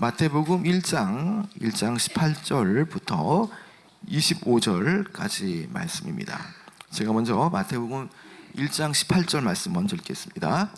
마태복음 1장 18절부터 25절까지 말씀입니다. 제가 먼저 마태복음 1장 18절 말씀 먼저 읽겠습니다.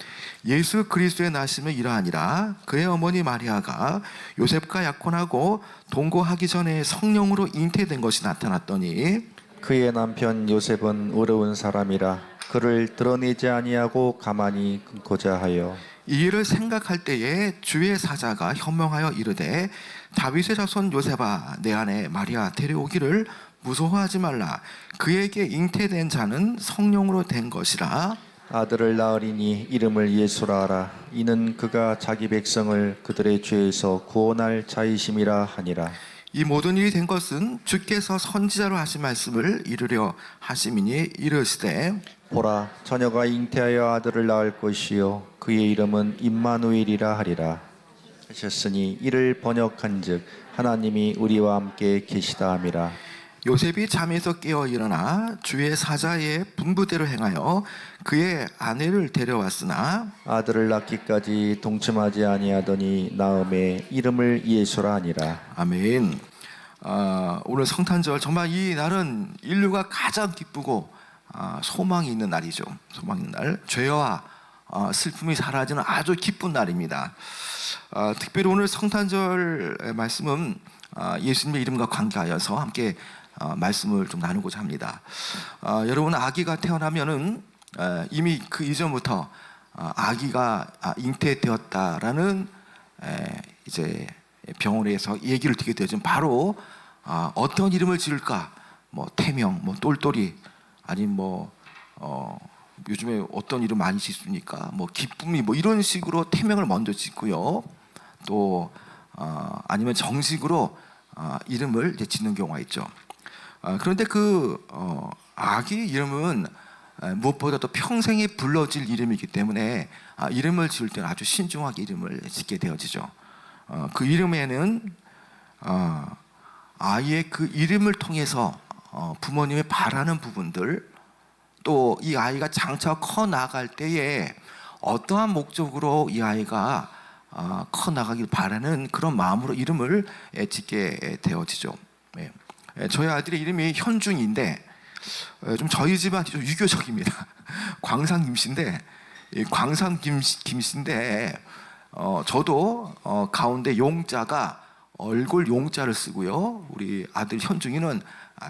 예수 그리스도의 나심은 이러하니라. 그의 어머니 마리아가 요셉과 약혼하고 동거하기 전에 성령으로 잉태된 것이 나타났더니 그의 남편 요셉은 어려운 사람이라 그를 드러내지 아니하고 가만히 끊고자 하여 이 일을 생각할 때에 주의 사자가 현명하여 이르되 다윗의 자손 요셉아 내 아내 마리아 데려오기를 무서워하지 말라. 그에게 잉태된 자는 성령으로 된 것이라. 아들을 낳으리니 이름을 예수라 하라. 이는 그가 자기 백성을 그들의 죄에서 구원할 자이심이라 하니라. 이 모든 일이 된 것은 주께서 선지자로 하신 말씀을 이루려 하심이니 이르시되 보라, 처녀가 잉태하여 아들을 낳을 것이요 그의 이름은 임마누엘이라 하리라 하셨으니 이를 번역한즉 하나님이 우리와 함께 계시다 함이라. 요셉이 잠에서 깨어 일어나 주의 사자의 분부대로 행하여 그의 아내를 데려왔으나 아들을 낳기까지 동침하지 아니하더니 낳음에 이름을 예수라 하니라. 아멘. 오늘 성탄절 정말 이 날은 인류가 가장 기쁘고 소망이 있는 날이죠. 소망 있는 날, 죄와 슬픔이 사라지는 아주 기쁜 날입니다. 특별히 오늘 성탄절 말씀은 예수님의 이름과 관계하여서 함께 말씀을 좀 나누고자 합니다. 여러분, 아기가 태어나면은 이미 그 이전부터 아기가 잉태되었다라는 이제 병원에서 얘기를 듣게 되죠. 바로 어떤 이름을 지을까, 뭐 태명, 뭐 똘똘이, 아니면 요즘에 어떤 이름 많이 짓습니까? 뭐 기쁨이, 뭐 이런 식으로 태명을 먼저 짓고요. 또 아니면 정식으로 이름을 이제 짓는 경우가 있죠. 그런데 그 아기 이름은 무엇보다도 평생에 불러질 이름이기 때문에 이름을 지을 때는 아주 신중하게 이름을 짓게 되어지죠. 그 이름에는 아이의 그 이름을 통해서 부모님의 바라는 부분들, 또 이 아이가 장차 커 나갈 때에 어떠한 목적으로 이 아이가 커 나가길 바라는 그런 마음으로 이름을 짓게 되어지죠. 저희 아들의 이름이 현중인데 좀 저희 집안이 좀 유교적입니다. 광상 김씨인데, 광상 김씨인데 저도 가운데 용자가 얼굴 용자를 쓰고요. 우리 아들 현중이는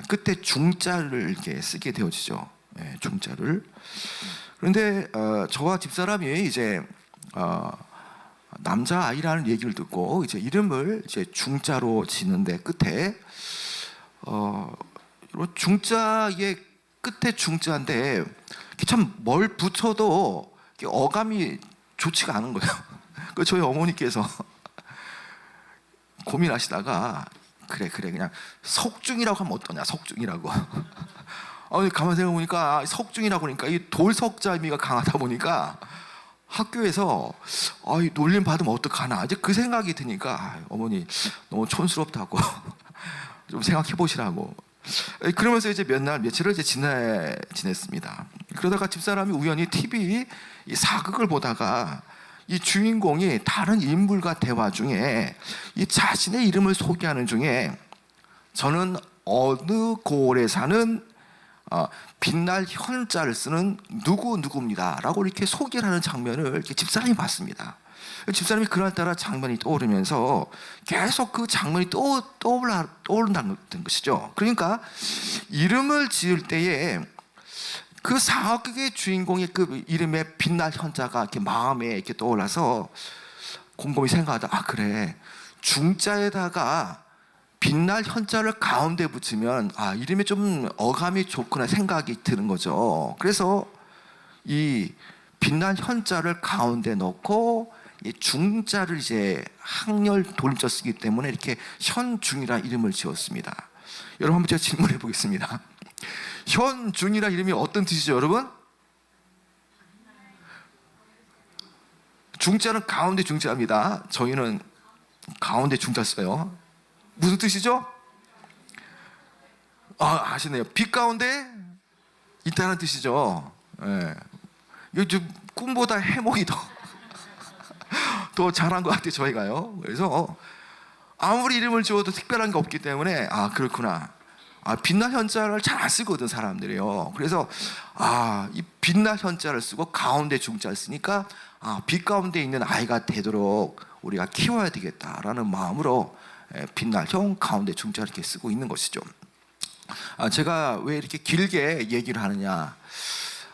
끝에 중자를 이렇게 쓰게 되어지죠. 중자를. 그런데 저와 집사람이 이제 남자 아이라는 얘기를 듣고 이제 이름을 이제 중자로 짓는데 끝에 중자의 끝에 중자인데 참 뭘 붙여도 어감이 좋지가 않은 거예요. 그 저희 어머니께서 고민하시다가 그래 그냥 석중이라고 하면 어떠냐, 석중이라고. 가만 생각해보니까 석중이라고 하니까 이 돌석자 의미가 강하다 보니까 학교에서 놀림 받으면 어떡하나 이제 그 생각이 드니까 어머니 너무 촌스럽다고 좀 생각해 보시라고. 그러면서 이제 몇 날 며칠을 이제 지냈습니다. 그러다가 집사람이 우연히 TV 이 사극을 보다가 이 주인공이 다른 인물과 대화 중에 이 자신의 이름을 소개하는 중에 저는 어느 고을에 사는 빛날 현자를 쓰는 누구입니다 라고 이렇게 소개를 하는 장면을 이렇게 집사람이 봤습니다. 집사람이 그날따라 장면이 떠오르면서 계속 그 장면이 떠오른다는 것이죠. 그러니까 이름을 지을 때에 그 사극의 주인공의 그 이름에 빛날 현자가 이렇게 마음에 이렇게 떠올라서 곰곰이 생각하다 그래, 중자에다가 빛날 현자를 가운데 붙이면 이름이 좀 어감이 좋구나 생각이 드는 거죠. 그래서 이 빛날 현자를 가운데 넣고 이 중자를 이제 항렬 돌림자 쓰기 때문에 이렇게 현중이라는 이름을 지었습니다. 여러분, 한번 제가 질문해 보겠습니다. 현중이라는 이름이 어떤 뜻이죠, 여러분? 중자는 가운데 중자입니다. 저희는 가운데 중자 써요. 무슨 뜻이죠? 아시네요. 빛 가운데 있다는 뜻이죠. 요즘 꿈보다 해몽이 더 잘한 것 같아요, 저희가요. 그래서 아무리 이름을 지어도 특별한 게 없기 때문에 아 그렇구나. 빛나 현자를 잘 안 쓰거든 사람들이요. 그래서 이 빛나 현자를 쓰고 가운데 중자를 쓰니까 빛 가운데 있는 아이가 되도록 우리가 키워야 되겠다라는 마음으로 빛날 형 가운데 중자를 이렇게 쓰고 있는 것이죠. 제가 왜 이렇게 길게 얘기를 하느냐?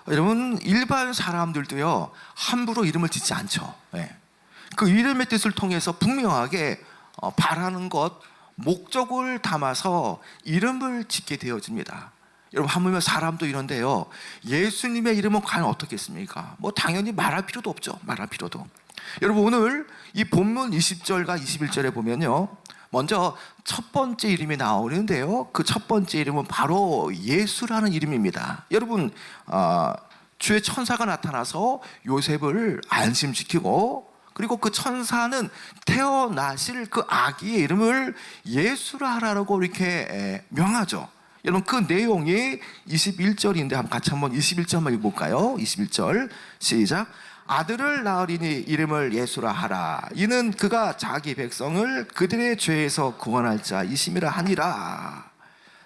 여러분 일반 사람들도요 함부로 이름을 짓지 않죠. 그 이름의 뜻을 통해서 분명하게 바라는 것, 목적을 담아서 이름을 짓게 되어집니다. 여러분 하물며 사람도 이런데요. 예수님의 이름은 과연 어떻겠습니까? 뭐 당연히 말할 필요도 없죠. 말할 필요도. 여러분 오늘 이 본문 20절과 21절에 보면요. 먼저 첫 번째 이름이 나오는데요. 그 첫 번째 이름은 바로 예수라는 이름입니다. 여러분 주의 천사가 나타나서 요셉을 안심시키고 그리고 그 천사는 태어나실 그 아기의 이름을 예수라 하라고 이렇게 명하죠. 여러분 그 내용이 21절인데 같이 한번 21절 한번 읽어볼까요? 21절 시작. 아들을 낳으리니 이름을 예수라 하라. 이는 그가 자기 백성을 그들의 죄에서 구원할 자이심이라 하니라.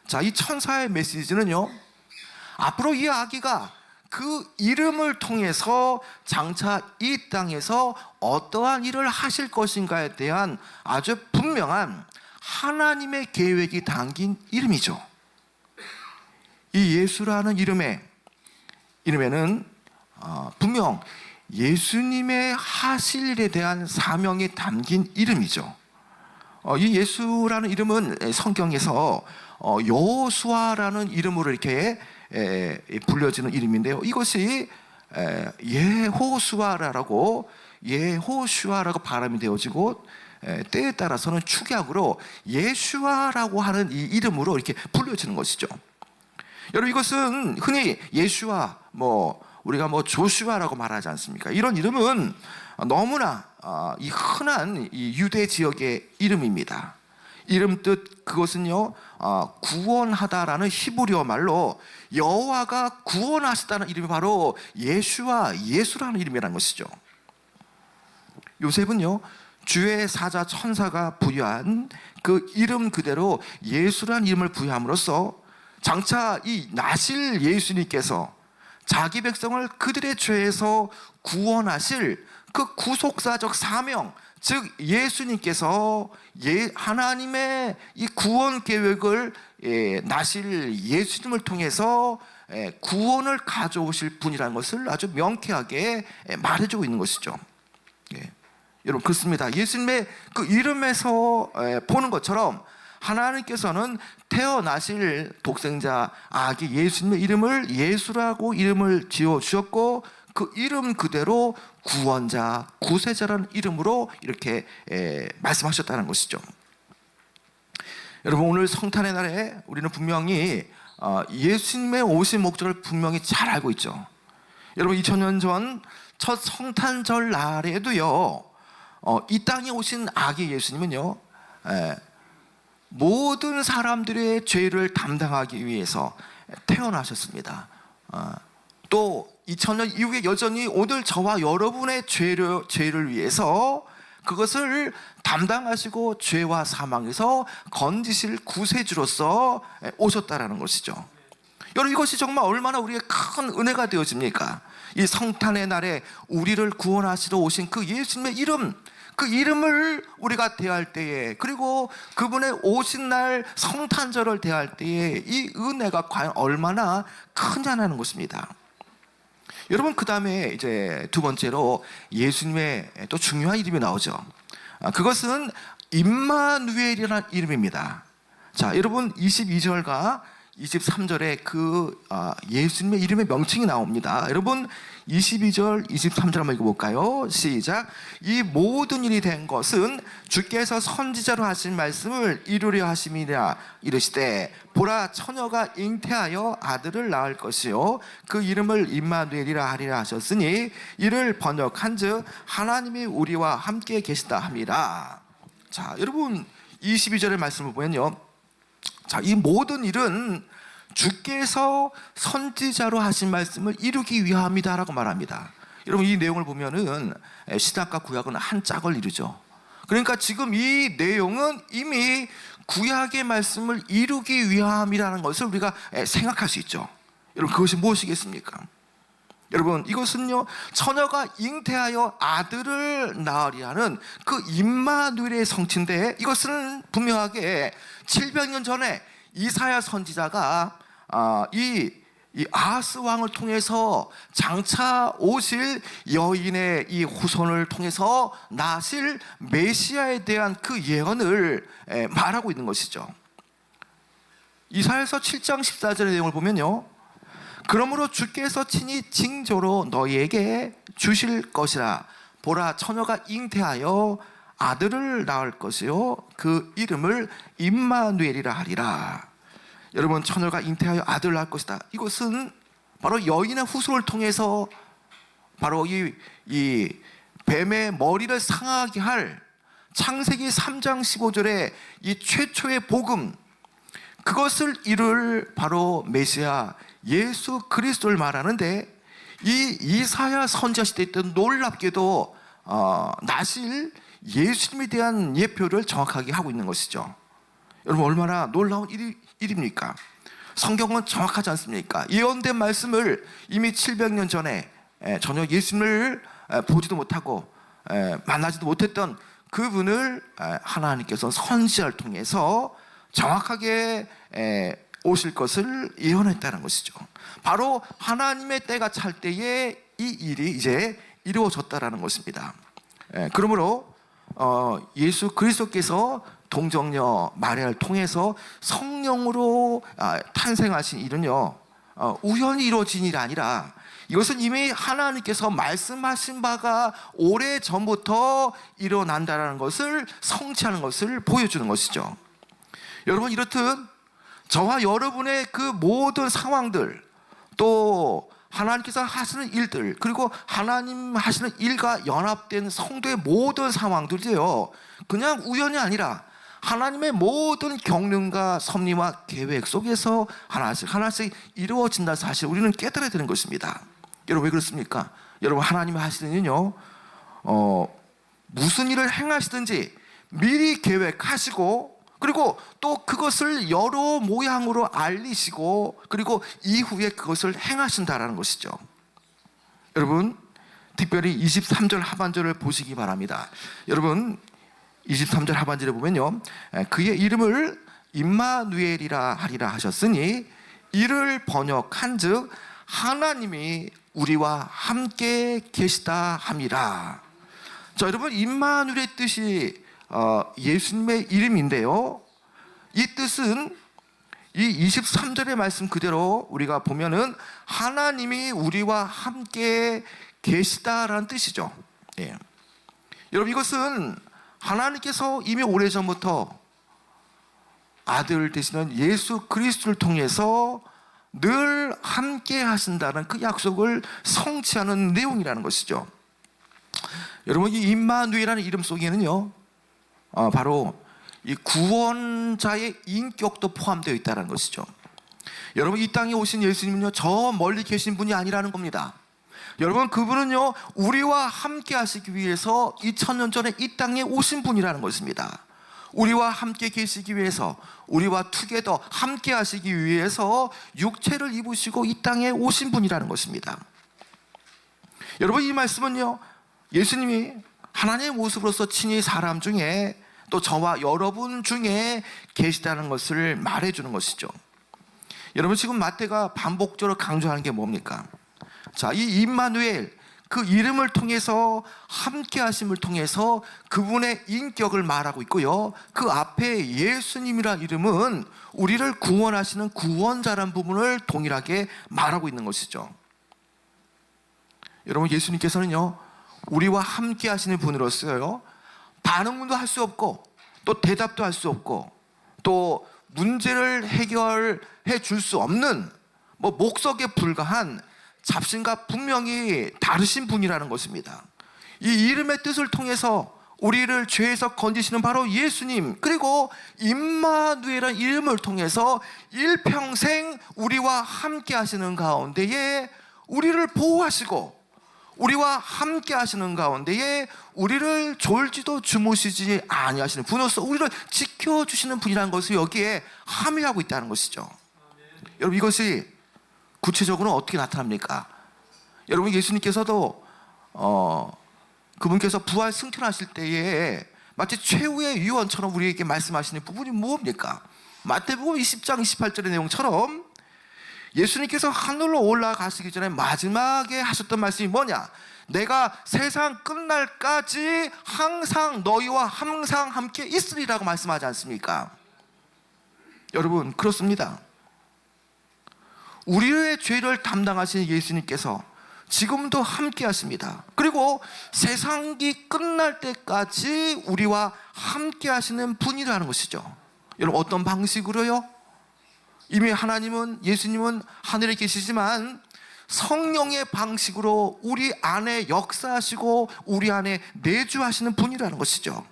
자, 이 천사의 메시지는요, 앞으로 이 아기가 그 이름을 통해서 장차 이 땅에서 어떠한 일을 하실 것인가에 대한 아주 분명한 하나님의 계획이 담긴 이름이죠. 이 예수라는 이름에는 분명 예수님의 하실 일에 대한 사명이 담긴 이름이죠. 이 예수라는 이름은 성경에서 여호수아라는 이름으로 이렇게 불려지는 이름인데요. 이것이 예호수아라고 발음이 되어지고 때에 따라서는 축약으로 예슈아라고 하는 이 이름으로 이렇게 불려지는 것이죠. 여러분 이것은 흔히 예슈아 우리가 조슈아라고 말하지 않습니까? 이런 이름은 너무나 이 흔한 이 유대 지역의 이름입니다. 이름 뜻 그것은요 구원하다라는 히브리어 말로 여호와가 구원하시다는 이름이 바로 예수라는 이름이라는 것이죠. 요셉은요 주의 사자 천사가 부여한 그 이름 그대로 예수라는 이름을 부여함으로써 장차 이 나실 예수님께서 자기 백성을 그들의 죄에서 구원하실 그 구속사적 사명, 즉 예수님께서 하나님의 이 구원 계획을 나실 예수님을 통해서 구원을 가져오실 분이라는 것을 아주 명쾌하게 말해주고 있는 것이죠. 여러분 그렇습니다. 예수님의 그 이름에서 보는 것처럼 하나님께서는 태어나실 독생자 아기 예수님의 이름을 예수라고 이름을 지어주셨고 그 이름 그대로 구원자, 구세자라는 이름으로 이렇게 말씀하셨다는 것이죠. 여러분 오늘 성탄의 날에 우리는 분명히 예수님의 오신 목적을 분명히 잘 알고 있죠. 여러분 2000년 전 첫 성탄절 날에도요 이 땅에 오신 아기 예수님은요 모든 사람들의 죄를 담당하기 위해서 태어나셨습니다. 또 2000년 이후에 여전히 오늘 저와 여러분의 죄를 위해서 그것을 담당하시고 죄와 사망에서 건지실 구세주로서 오셨다라는 것이죠. 여러분 이것이 정말 얼마나 우리의 큰 은혜가 되어집니까? 이 성탄의 날에 우리를 구원하시러 오신 그 예수님의 이름, 그 이름을 우리가 대할 때에 그리고 그분의 오신 날 성탄절을 대할 때에 이 은혜가 과연 얼마나 크냐는 것입니다. 여러분 그 다음에 이제 두 번째로 예수님의 또 중요한 이름이 나오죠. 그것은 임마누엘이라는 이름입니다. 자, 여러분 22절과 23절에 그 예수님의 이름의 명칭이 나옵니다. 여러분 22절, 23절 한번 읽어볼까요? 시작. 이 모든 일이 된 것은 주께서 선지자로 하신 말씀을 이루려 하심이라. 이르시되 보라 처녀가 잉태하여 아들을 낳을 것이요 그 이름을 임마누엘이라 하리라 하셨으니 이를 번역한즉 하나님이 우리와 함께 계시다 함이라. 자, 여러분 22절의 말씀을 보면요, 자, 이 모든 일은 주께서 선지자로 하신 말씀을 이루기 위함이다라고 말합니다. 여러분 이 내용을 보면은 신약과 구약은 한 짝을 이루죠. 그러니까 지금 이 내용은 이미 구약의 말씀을 이루기 위함이라는 것을 우리가 생각할 수 있죠. 여러분, 그것이 무엇이겠습니까? 여러분, 이것은요, 처녀가 잉태하여 아들을 낳으리라는 그 임마누엘의 성취인데, 이것은 분명하게 700년 전에 이사야 선지자가 이 아하스 왕을 통해서 장차 오실 여인의 이 후손을 통해서 나실 메시아에 대한 그 예언을 말하고 있는 것이죠. 이사야서 7장 14절의 내용을 보면요, 그러므로 주께서 친히 징조로 너희에게 주실 것이라. 보라, 처녀가 잉태하여 아들을 낳을 것이요 그 이름을 임마누엘이라 하리라. 여러분, 처녀가 잉태하여 아들을 낳을 것이다. 이것은 바로 여인의 후손을 통해서 바로 이 뱀의 머리를 상하게 할 창세기 3장 15절의 이 최초의 복음, 그것을 이룰 바로 메시아 예수 그리스도를 말하는데, 이 이사야 선지자 시대 때 놀랍게도 나실 예수님에 대한 예표를 정확하게 하고 있는 것이죠. 여러분, 얼마나 놀라운 일입니까? 성경은 정확하지 않습니까? 예언된 말씀을 이미 700년 전에 전혀 예수님을 보지도 못하고 만나지도 못했던 그분을 하나님께서 선지자를 통해서 정확하게 오실 것을 예언했다는 것이죠. 바로 하나님의 때가 찰 때에 이 일이 이제 이루어졌다라는 것입니다. 그러므로 예수 그리스도께서 동정녀 마리아를 통해서 성령으로 탄생하신 일은요, 우연히 이루어진 일이 아니라 이것은 이미 하나님께서 말씀하신 바가 오래전부터 일어난다는 것을 성취하는 것을 보여주는 것이죠. 여러분, 이렇듯 저와 여러분의 그 모든 상황들, 또 하나님께서 하시는 일들, 그리고 하나님 하시는 일과 연합된 성도의 모든 상황들이요, 그냥 우연이 아니라 하나님의 모든 경륜과 섭리와 계획 속에서 하나씩 이루어진다는 사실 우리는 깨달아야 되는 것입니다. 여러분, 왜 그렇습니까? 여러분, 하나님이 하시는 일은요, 무슨 일을 행하시든지 미리 계획하시고, 그리고 또 그것을 여러 모양으로 알리시고, 그리고 이후에 그것을 행하신다라는 것이죠. 여러분, 특별히 23절 하반절을 보시기 바랍니다. 여러분, 23절 하반절에 보면요, 그의 이름을 임마누엘이라 하리라 하셨으니 이를 번역한즉 하나님이 우리와 함께 계시다 함이라. 자, 여러분, 임마누엘의 뜻이 예수님의 이름인데요, 이 뜻은 이 23절의 말씀 그대로 우리가 보면은 하나님이 우리와 함께 계시다라는 뜻이죠. 예. 여러분, 이것은 하나님께서 이미 오래전부터 아들 되시는 예수 그리스도를 통해서 늘 함께 하신다는 그 약속을 성취하는 내용이라는 것이죠. 여러분, 이 임마누엘이라는 이름 속에는요, 바로 이 구원자의 인격도 포함되어 있다는 것이죠. 여러분, 이 땅에 오신 예수님은요, 저 멀리 계신 분이 아니라는 겁니다. 여러분, 그분은요, 우리와 함께 하시기 위해서 2000년 전에 이 땅에 오신 분이라는 것입니다. 우리와 함께 계시기 위해서, 우리와 투게더 함께 하시기 위해서 육체를 입으시고 이 땅에 오신 분이라는 것입니다. 여러분, 이 말씀은요, 예수님이 하나님의 모습으로서 친히 사람 중에, 또 저와 여러분 중에 계시다는 것을 말해주는 것이죠. 여러분, 지금 마태가 반복적으로 강조하는 게 뭡니까? 자, 이 임마누엘, 그 이름을 통해서, 함께 하심을 통해서 그분의 인격을 말하고 있고요, 그 앞에 예수님이라는 이름은 우리를 구원하시는 구원자라는 부분을 동일하게 말하고 있는 것이죠. 여러분, 예수님께서는요, 우리와 함께 하시는 분으로서요, 반응도 할 수 없고, 또 대답도 할 수 없고, 또 문제를 해결해 줄 수 없는 목석에 불과한 잡신과 분명히 다르신 분이라는 것입니다. 이 이름의 뜻을 통해서 우리를 죄에서 건지시는 바로 예수님, 그리고 임마누엘이라는 이름을 통해서 일평생 우리와 함께 하시는 가운데에 우리를 보호하시고 우리와 함께 하시는 가운데에 우리를 졸지도 주무시지 아니하시는 분으로서 우리를 지켜주시는 분이라는 것을 여기에 함의하고 있다는 것이죠. 여러분, 이것이 구체적으로 어떻게 나타납니까? 여러분, 예수님께서도 그분께서 부활 승천하실 때에 마치 최후의 유언처럼 우리에게 말씀하시는 부분이 무엇입니까? 마태복음 20장 28절의 내용처럼 예수님께서 하늘로 올라가시기 전에 마지막에 하셨던 말씀이 뭐냐? 내가 세상 끝날까지 항상 너희와 항상 함께 있으리라고 말씀하지 않습니까? 여러분, 그렇습니다. 우리의 죄를 담당하신 예수님께서 지금도 함께 하십니다. 그리고 세상이 끝날 때까지 우리와 함께 하시는 분이라는 것이죠. 여러분, 어떤 방식으로요? 이미 하나님은, 예수님은 하늘에 계시지만 성령의 방식으로 우리 안에 역사하시고 우리 안에 내주하시는 분이라는 것이죠.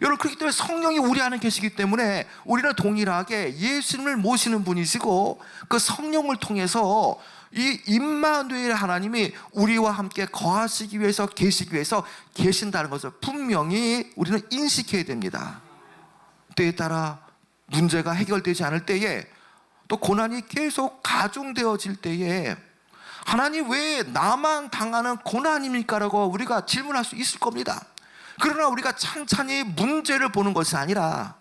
여러분, 그렇기 때문에 성령이 우리 안에 계시기 때문에 우리는 동일하게 예수님을 모시는 분이시고 그 성령을 통해서 이 임마누엘 하나님이 우리와 함께 거하시기 위해서, 계시기 위해서 계신다는 것을 분명히 우리는 인식해야 됩니다. 때에 따라 문제가 해결되지 않을 때에, 또 고난이 계속 가중되어질 때에 하나님, 왜 나만 당하는 고난입니까? 라고 우리가 질문할 수 있을 겁니다. 그러나 우리가 찬찬히 문제를 보는 것이 아니라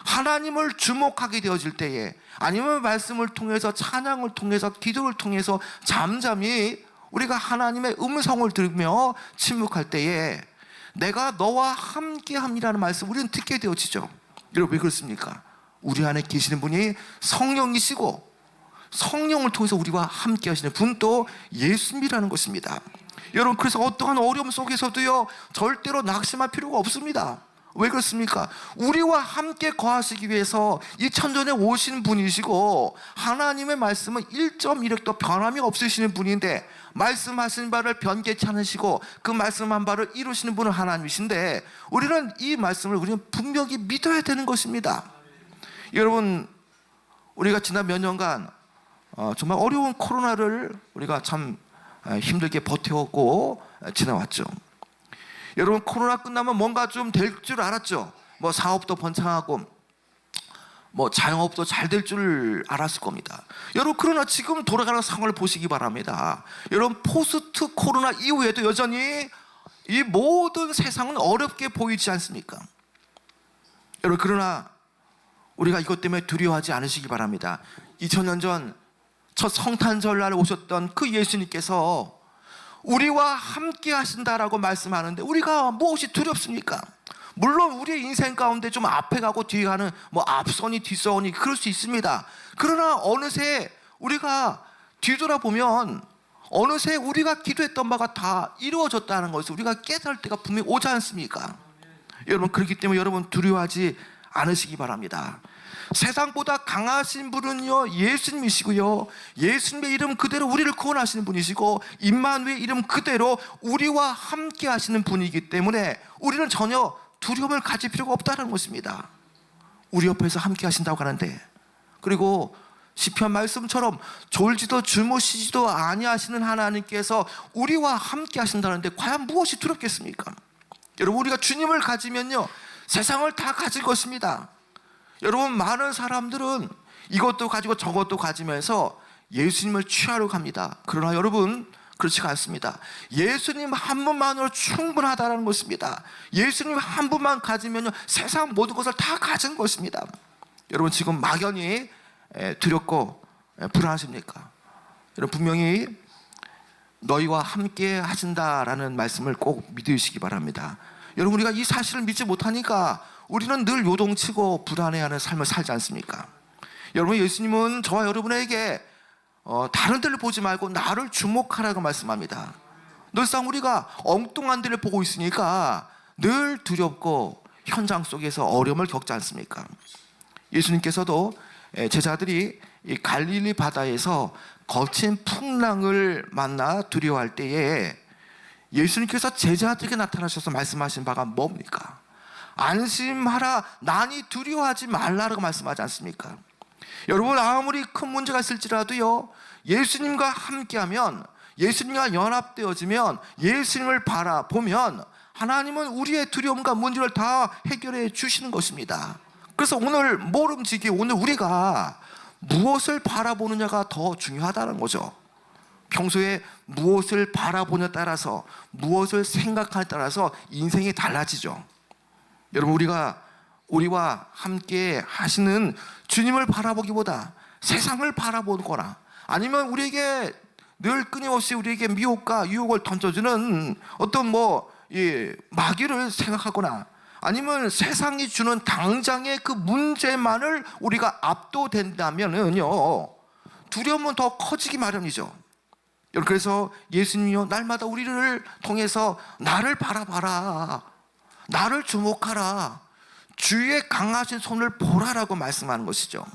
하나님을 주목하게 되어질 때에, 아니면 말씀을 통해서, 찬양을 통해서, 기도를 통해서 잠잠히 우리가 하나님의 음성을 들으며 침묵할 때에 내가 너와 함께함이라는 말씀 우리는 듣게 되어지죠. 여러분, 왜 그렇습니까? 우리 안에 계시는 분이 성령이시고 성령을 통해서 우리와 함께 하시는 분도 예수님이라는 것입니다. 여러분, 그래서 어떠한 어려움 속에서도요, 절대로 낙심할 필요가 없습니다. 왜 그렇습니까? 우리와 함께 거하시기 위해서 이 천전에 오신 분이시고 하나님의 말씀은 1.1획도 변함이 없으시는 분인데, 말씀하신 바를 변개치 않으시고 그 말씀한 바를 이루시는 분은 하나님이신데, 우리는 이 말씀을 우리는 분명히 믿어야 되는 것입니다. 여러분, 우리가 지난 몇 년간 정말 어려운 코로나를 우리가 참 힘들게 버텨오고 지나왔죠. 여러분, 코로나 끝나면 뭔가 좀 될 줄 알았죠. 뭐 사업도 번창하고 뭐 자영업도 잘 될 줄 알았을 겁니다. 여러분, 그러나 지금 돌아가는 상황을 보시기 바랍니다. 여러분, 포스트 코로나 이후에도 여전히 이 모든 세상은 어렵게 보이지 않습니까? 여러분, 그러나 우리가 이것 때문에 두려워하지 않으시기 바랍니다. 2000년 전 첫 성탄절날 오셨던 그 예수님께서 우리와 함께 하신다라고 말씀하는데 우리가 무엇이 두렵습니까? 물론 우리의 인생 가운데 좀 앞에 가고 뒤에 가는 뭐 앞선이 뒷선이 그럴 수 있습니다. 그러나 어느새 우리가 뒤돌아보면 어느새 우리가 기도했던 바가 다 이루어졌다는 것을 우리가 깨달을 때가 분명히 오지 않습니까? 여러분, 그렇기 때문에 여러분 두려워하지 않으시기 바랍니다. 세상보다 강하신 분은요 예수님이시고요, 예수님의 이름 그대로 우리를 구원하시는 분이시고 임마누엘 이름 그대로 우리와 함께 하시는 분이기 때문에 우리는 전혀 두려움을 가질 필요가 없다는 것입니다. 우리 옆에서 함께 하신다고 하는데, 그리고 시편 말씀처럼 졸지도 주무시지도 아니하시는 하나님께서 우리와 함께 하신다는데 과연 무엇이 두렵겠습니까? 여러분, 우리가 주님을 가지면요 세상을 다 가질 것입니다. 여러분, 많은 사람들은 이것도 가지고 저것도 가지면서 예수님을 취하러 갑니다. 그러나 여러분, 그렇지가 않습니다. 예수님 한 분만으로 충분하다는 것입니다. 예수님 한 분만 가지면요 세상 모든 것을 다 가진 것입니다. 여러분, 지금 막연히 두렵고 불안하십니까? 여러분, 분명히 너희와 함께 하신다라는 말씀을 꼭 믿으시기 바랍니다. 여러분, 우리가 이 사실을 믿지 못하니까 우리는 늘 요동치고 불안해하는 삶을 살지 않습니까? 여러분, 예수님은 저와 여러분에게 다른 데를 보지 말고 나를 주목하라고 말씀합니다. 늘상 우리가 엉뚱한 데를 보고 있으니까 늘 두렵고 현장 속에서 어려움을 겪지 않습니까? 예수님께서도 제자들이 이 갈릴리 바다에서 거친 풍랑을 만나 두려워할 때에 예수님께서 제자들에게 나타나셔서 말씀하신 바가 뭡니까? 안심하라, 난이 두려워하지 말라라고 말씀하지 않습니까? 여러분, 아무리 큰 문제가 있을지라도요 예수님과 함께하면 예수님과 연합되어지면 예수님을 바라보면 하나님은 우리의 두려움과 문제를 다 해결해 주시는 것입니다. 그래서 오늘 모름지기 오늘 우리가 무엇을 바라보느냐가 더 중요하다는 거죠. 평소에 무엇을 바라보냐에 따라서 무엇을 생각하냐에 따라서 인생이 달라지죠. 여러분 우리와 함께 하시는 주님을 바라보기보다 세상을 바라보거나 아니면 우리에게 늘 끊임없이 우리에게 미혹과 유혹을 던져주는 어떤 마귀를 생각하거나 아니면 세상이 주는 당장의 그 문제만을 우리가 압도된다면은요 두려움은 더 커지기 마련이죠. 여러분 그래서 예수님이요 날마다 우리를 통해서 나를 바라봐라, 나를 주목하라, 주의 강하신 손을 보라라고 말씀하는 것이죠.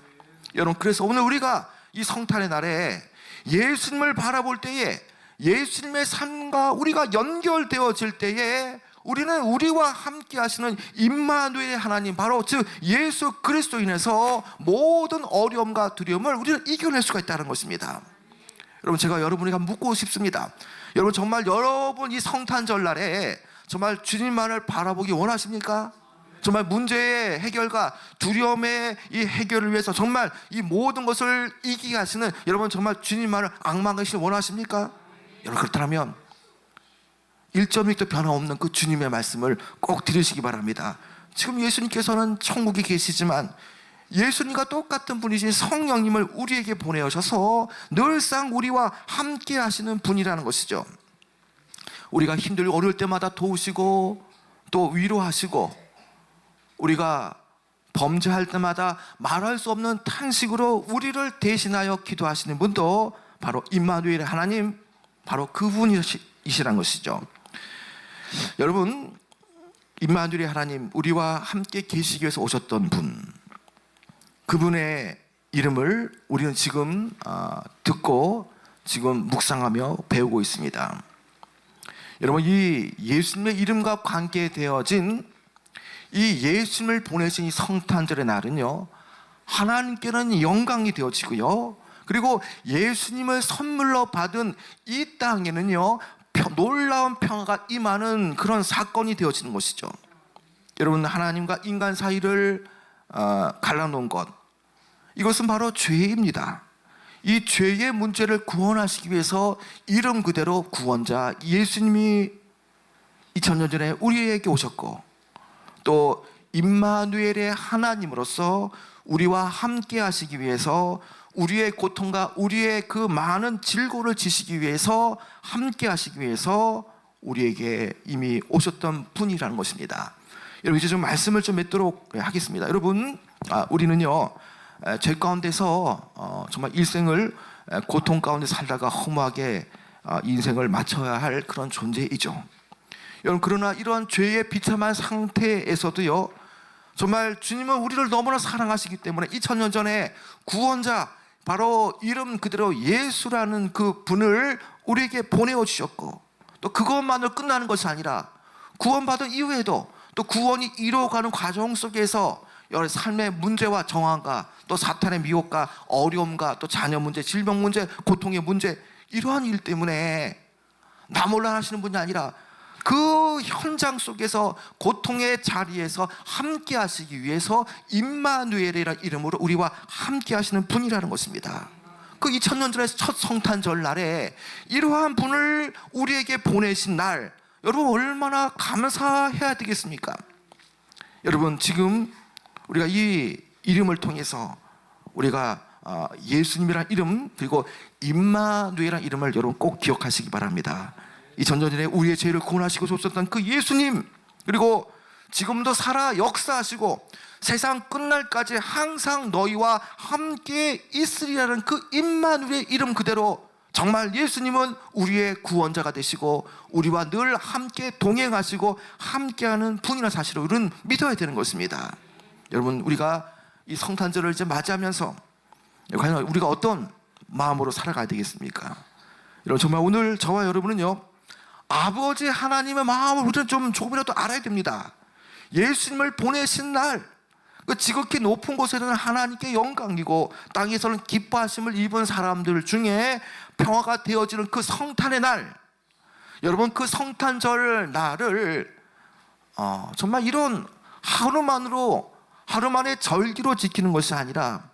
여러분 그래서 오늘 우리가 이 성탄의 날에 예수님을 바라볼 때에 예수님의 삶과 우리가 연결되어질 때에 우리는 우리와 함께 하시는 임마누엘의 하나님 바로 즉 예수 그리스도 인해서 모든 어려움과 두려움을 우리는 이겨낼 수가 있다는 것입니다. 여러분 제가 여러분에게 묻고 싶습니다. 여러분 정말 여러분 이 성탄절 날에 정말 주님만을 바라보기 원하십니까? 정말 문제의 해결과 두려움의 이 해결을 위해서 정말 이 모든 것을 이기게 하시는 여러분 정말 주님만을 악망하시길 원하십니까? 여러분 그렇다면 1.1도 변함없는 그 주님의 말씀을 꼭 들으시기 바랍니다. 지금 예수님께서는 천국에 계시지만 예수님과 똑같은 분이신 성령님을 우리에게 보내셔서 늘상 우리와 함께 하시는 분이라는 것이죠. 우리가 힘들고 어려울 때마다 도우시고 또 위로하시고 우리가 범죄할 때마다 말할 수 없는 탄식으로 우리를 대신하여 기도하시는 분도 바로 임마누엘의 하나님 바로 그분이시란 것이죠. 여러분 임마누엘의 하나님 우리와 함께 계시기 위해서 오셨던 분 그분의 이름을 우리는 지금 듣고 지금 묵상하며 배우고 있습니다. 여러분 이 예수님의 이름과 관계되어진 이 예수님을 보내신 이 성탄절의 날은요 하나님께는 영광이 되어지고요 그리고 예수님을 선물로 받은 이 땅에는요 놀라운 평화가 임하는 그런 사건이 되어지는 것이죠. 여러분 하나님과 인간 사이를 갈라놓은 것 이것은 바로 죄입니다. 이 죄의 문제를 구원하시기 위해서 이름 그대로 구원자 예수님이 2000년 전에 우리에게 오셨고 또 임마누엘의 하나님으로서 우리와 함께 하시기 위해서 우리의 고통과 우리의 그 많은 질고를 지시기 위해서 함께 하시기 위해서 우리에게 이미 오셨던 분이라는 것입니다. 여러분 이제 좀 말씀을 좀 맺도록 하겠습니다. 여러분 우리는요 죄 가운데서 정말 일생을 고통 가운데 살다가 허무하게 인생을 마쳐야 할 그런 존재이죠. 여러분 그러나 이러한 죄의 비참한 상태에서도요 정말 주님은 우리를 너무나 사랑하시기 때문에 2000년 전에 구원자 바로 이름 그대로 예수라는 그 분을 우리에게 보내어 주셨고 또 그것만으로 끝나는 것이 아니라 구원받은 이후에도 또 구원이 이루어가는 과정 속에서 여러 삶의 문제와 정황과 또 사탄의 미혹과 어려움과 또 자녀 문제, 질병 문제, 고통의 문제 이러한 일 때문에 나 몰라 하시는 분이 아니라 그 현장 속에서 고통의 자리에서 함께 하시기 위해서 임마누엘이라는 이름으로 우리와 함께 하시는 분이라는 것입니다. 그 2000년 전에 첫 성탄절 날에 이러한 분을 우리에게 보내신 날 여러분 얼마나 감사해야 되겠습니까? 여러분 지금 우리가 이 이름을 통해서 우리가 예수님이라는 이름 그리고 임마누엘이라는 이름을 여러분 꼭 기억하시기 바랍니다. 2000년 전에 우리의 죄를 구원하시고 줬었던 그 예수님 그리고 지금도 살아 역사하시고 세상 끝날까지 항상 너희와 함께 있으리라는 그 임마누엘의 이름 그대로 정말 예수님은 우리의 구원자가 되시고 우리와 늘 함께 동행하시고 함께하는 분이라는 사실을 우리는 믿어야 되는 것입니다. 여러분 우리가 이 성탄절을 이제 맞이하면서 과연 우리가 어떤 마음으로 살아가야 되겠습니까? 여러분 정말 오늘 저와 여러분은요 아버지 하나님의 마음을 우리는 좀 조금이라도 알아야 됩니다. 예수님을 보내신 날 그 지극히 높은 곳에는 하나님께 영광이고 땅에서는 기뻐하심을 입은 사람들 중에 평화가 되어지는 그 성탄의 날, 여러분 그 성탄절 날을 정말 이런 하루 만에 절기로 지키는 것이 아니라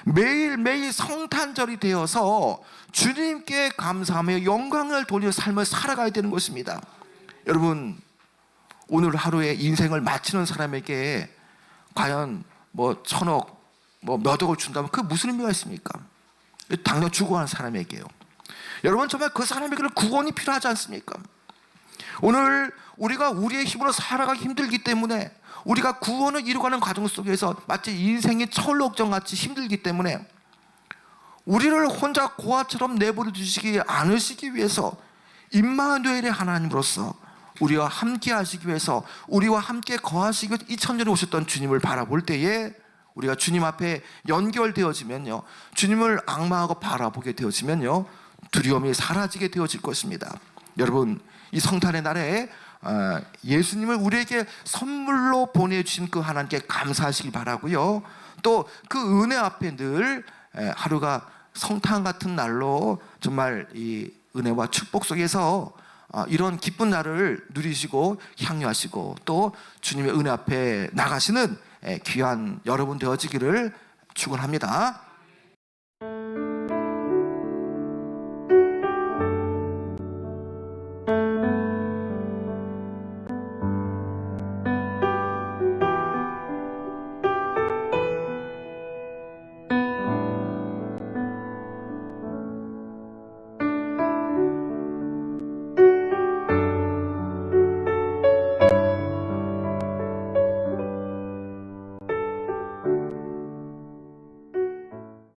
매일매일 성탄절이 되어서 주님께 감사하며 영광을 돌리는 삶을 살아가야 되는 것입니다. 여러분, 오늘 하루에 인생을 마치는 사람에게 과연 뭐 1,000억, 뭐 몇 억을 준다면 그 무슨 의미가 있습니까? 당장 죽어가는 사람에게요. 여러분, 정말 그 사람에게는 구원이 필요하지 않습니까? 오늘 우리가 우리의 힘으로 살아가기 힘들기 때문에, 우리가 구원을 이루어가는 과정 속에서 마치 인생이 철록정같이 힘들기 때문에 우리를 혼자 고아처럼 내버려 두시지 않으시기 위해서 임마누엘의 하나님으로서 우리와 함께 하시기 위해서, 우리와 함께 거하시기 위해서 2000년에 오셨던 주님을 바라볼 때에 우리가 주님 앞에 연결되어지면요, 주님을 악마하고 바라보게 되어지면요, 두려움이 사라지게 되어질 것입니다. 여러분, 이 성탄의 날에 예수님을 우리에게 선물로 보내주신 그 하나님께 감사하시길 바라고요. 또 그 은혜 앞에 늘 하루가 성탄 같은 날로 정말 이 은혜와 축복 속에서 이런 기쁜 날을 누리시고 향유하시고 또 주님의 은혜 앞에 나가시는 귀한 여러분 되어지기를 축원합니다.